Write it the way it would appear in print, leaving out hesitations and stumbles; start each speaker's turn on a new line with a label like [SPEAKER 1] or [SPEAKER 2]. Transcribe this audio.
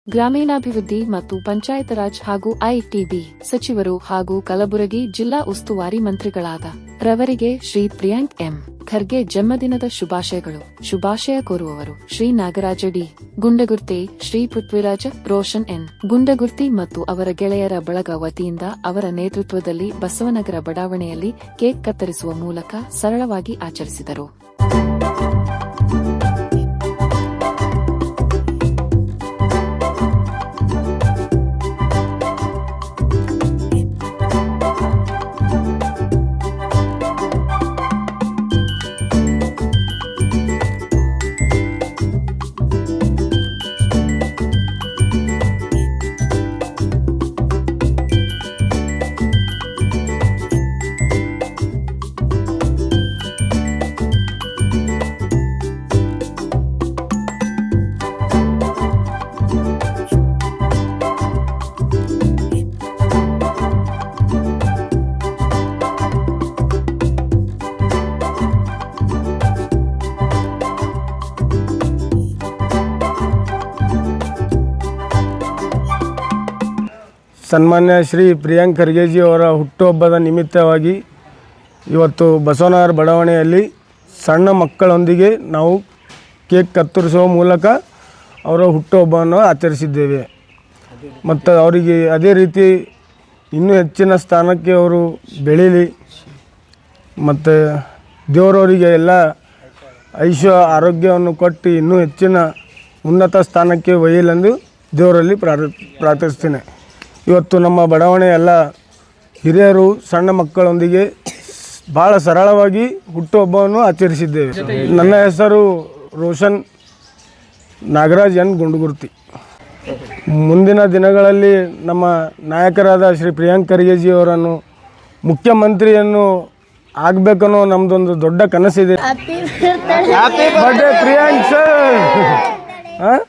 [SPEAKER 1] ಗ್ರಾಮೀಣಾಭಿವೃದ್ಧಿ ಮತ್ತು ಪಂಚಾಯತ್ ರಾಜ್ ಹಾಗೂ ಐಟಿಬಿ ಸಚಿವರು ಹಾಗೂ ಕಲಬುರಗಿ ಜಿಲ್ಲಾ ಉಸ್ತುವಾರಿ ಮಂತ್ರಿಗಳಾದ ರವರಿಗೆ ಶ್ರೀ ಪ್ರಿಯಾಂಕ್ ಎಂ ಖರ್ಗೆ ಜನ್ಮದಿನದ ಶುಭಾಶಯಗಳು. ಶುಭಾಶಯ ಕೋರುವವರು ಶ್ರೀ ನಾಗರಾಜ ಡಿ ಗುಂಡಗುರ್ತಿ, ಶ್ರೀ ಪೃಥ್ವಿರಾಜ ರೋಷನ್ ಎನ್ ಗುಂಡಗುರ್ತಿ ಮತ್ತು ಅವರ ಗೆಳೆಯರ ಬಳಗ ವತಿಯಿಂದ ಅವರ ನೇತೃತ್ವದಲ್ಲಿ ಬಸವನಗರ ಬಡಾವಣೆಯಲ್ಲಿ ಕೇಕ್ ಕತ್ತರಿಸುವ ಮೂಲಕ ಸರಳವಾಗಿ ಆಚರಿಸಿದರು.
[SPEAKER 2] ಸನ್ಮಾನ್ಯ ಶ್ರೀ ಪ್ರಿಯಾಂಕ್ ಖರ್ಗೆಜಿ ಅವರ ಹುಟ್ಟುಹಬ್ಬದ ನಿಮಿತ್ತವಾಗಿ ಇವತ್ತು ಬಸವನಗರ ಬಡಾವಣೆಯಲ್ಲಿ ಸಣ್ಣ ಮಕ್ಕಳೊಂದಿಗೆ ನಾವು ಕೇಕ್ ಕತ್ತರಿಸುವ ಮೂಲಕ ಅವರ ಹುಟ್ಟುಹಬ್ಬವನ್ನು ಆಚರಿಸಿದ್ದೇವೆ. ಮತ್ತು ಅವರಿಗೆ ಅದೇ ರೀತಿ ಇನ್ನೂ ಹೆಚ್ಚಿನ ಸ್ಥಾನಕ್ಕೆ ಅವರು ಬೆಳೀಲಿ ಮತ್ತು ದೇವರವರಿಗೆ ಎಲ್ಲ ಆರೋಗ್ಯವನ್ನು ಕೊಟ್ಟು ಇನ್ನೂ ಹೆಚ್ಚಿನ ಉನ್ನತ ಸ್ಥಾನಕ್ಕೆ ಒಯ್ಯಲೆಂದು ದೇವರಲ್ಲಿ ಪ್ರಾರ್ಥಿಸ್ತೇನೆ. ಇವತ್ತು ನಮ್ಮ ಬಡಾವಣೆ ಎಲ್ಲ ಹಿರಿಯರು ಸಣ್ಣ ಮಕ್ಕಳೊಂದಿಗೆ ಭಾಳ ಸರಳವಾಗಿ ಹುಟ್ಟುಹಬ್ಬವನ್ನು ಆಚರಿಸಿದ್ದೇವೆ. ನನ್ನ ಹೆಸರು ರೋಷನ್ ನಾಗರಾಜ್ ಎನ್ ಗುಂಡಗುರ್ತಿ. ಮುಂದಿನ ದಿನಗಳಲ್ಲಿ ನಮ್ಮ ನಾಯಕರಾದ ಶ್ರೀ ಪ್ರಿಯಾಂಕ್ ಖರ್ಗೆಜಿ ಅವರನ್ನು ಮುಖ್ಯಮಂತ್ರಿಯನ್ನು ಆಗಬೇಕನ್ನೋ ನಮ್ಮದೊಂದು ದೊಡ್ಡ ಕನಸಿದೆ. Birthday Priyank sir.